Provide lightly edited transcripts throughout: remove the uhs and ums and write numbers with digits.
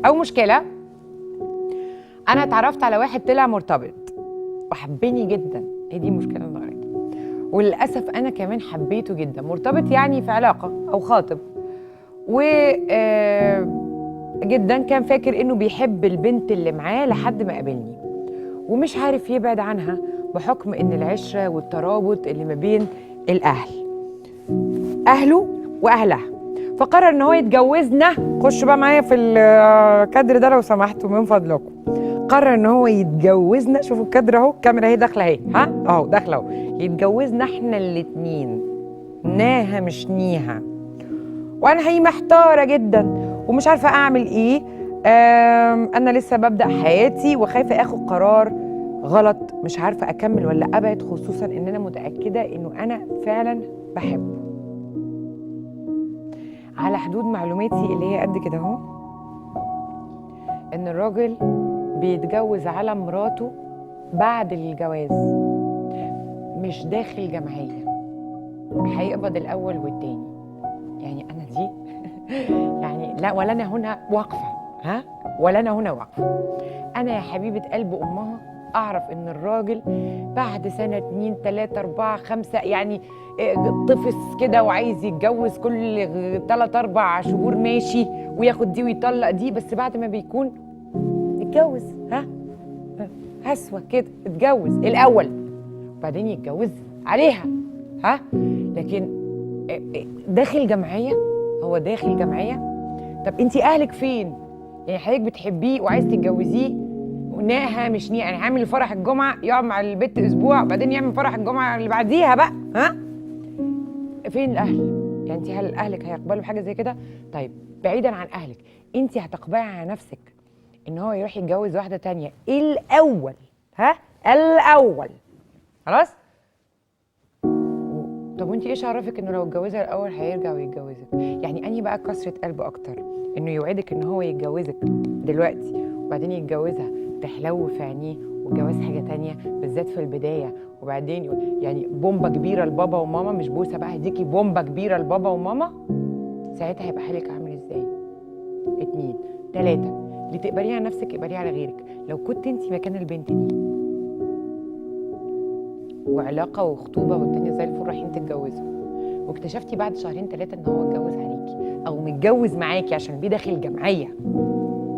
او مشكله، انا اتعرفت على واحد طلع مرتبط وحبني جدا، هي دي مشكله النهارده، وللاسف انا كمان حبيته جدا. مرتبط يعني في علاقه او خاطب، و جدا كان فاكر انه بيحب البنت اللي معاه لحد ما قابلني، ومش عارف يبعد عنها بحكم ان العشره والترابط اللي ما بين اهله واهلها. فقرر ان هو يتجوزنا. خشوا بقى معايا في الكادر ده لو سمحتوا من فضلكم. قرر ان هو يتجوزنا، شوفوا الكادر اهو، الكاميرا اهي داخله اهي، ها اهو داخله اهو، يتجوزنا احنا الاتنين، ناها مش نيها. وانا هي محتاره جدا ومش عارفه اعمل ايه. انا لسه ببدا حياتي وخايفه اخد قرار غلط، مش عارفه اكمل ولا ابعد، خصوصا ان انا متاكده انه انا فعلا بحبه. على حدود معلوماتي اللي هي قد كده اهو، ان الراجل بيتجوز على مراته بعد الجواز، مش داخل جمعيه، هيقبض الاول والتاني. يعني انا دي يعني لا، ولا انا هنا واقفه، ها، ولا انا هنا واقفه. انا يا حبيبه قلب امها اعرف ان الراجل بعد سنه 2 3 4 5 يعني طفس كده وعايز يتجوز كل 3 4 شهور ماشي، وياخد دي ويطلق دي، بس بعد ما بيكون اتجوز، ها هسوه كده اتجوز الاول وبعدين يتجوز عليها، ها. لكن داخل جمعيه، هو داخل جمعيه. طب انت اهلك فين؟ يعني حضرتك بتحبيه وعايز تتجوزيه، ناها مش نيها، يعني عامل فرح الجمعه يقعد مع البت اسبوع وبعدين يعمل فرح الجمعه اللي بعديها بقى، ها؟ فين الاهل؟ يعني انت هل اهلك هيقبلوا حاجه زي كده؟ طيب بعيدا عن اهلك، انت هتقبلي على نفسك ان هو يروح يتجوز واحده تانية الاول؟ ها؟ الاول خلاص. طب وانت ايش عرفك انه لو اتجوزها الاول هيرجع ويتجوزك؟ يعني انهي بقى كسرة قلب اكتر، انه يوعدك ان هو يتجوزك دلوقتي وبعدين يتجوزها تحلو في عينيه والجواز حاجه تانية، بالذات في البدايه، وبعدين يعني بومبه كبيره لبابا وماما، مش بوسه بقى، هديكي بومبه كبيره لبابا وماما، ساعتها هيبقى حالك عامل ازاي؟ 2 3 اللي تقبليه على نفسك اقبليه على غيرك. لو كنت انت مكان البنت دي وعلاقه وخطوبه والدنيا زي الفل رايحين تتجوزوا، واكتشفتي بعد 2 3 ان هو اتجوز عليكي او متجوز معاكي عشان بيه داخل جمعيه،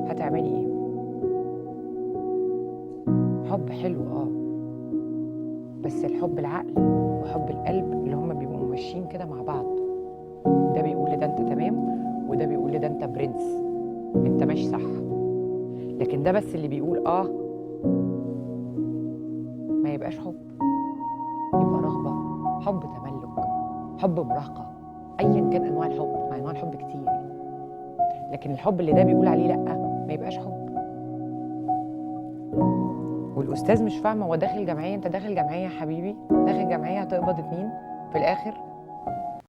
هتعملي ايه؟ حب حلو بس الحب العقل وحب القلب اللي هما بيبقوا ماشيين كده مع بعض، ده بيقول لي ده انت تمام وده بيقول لي ده انت برنس، انت ماشي صح. لكن ده بس اللي بيقول ما يبقاش حب، يبقى رغبه، حب تملك، حب مراهقه، ايا كان انواع الحب، مع انواع الحب كتير، لكن الحب اللي ده بيقول عليه لا، ما يبقاش حب. والاستاذ مش فاهمه، هو داخل جمعيه، انت داخل جمعيه يا حبيبي، داخل جمعيه هتقبض 2 في الاخر.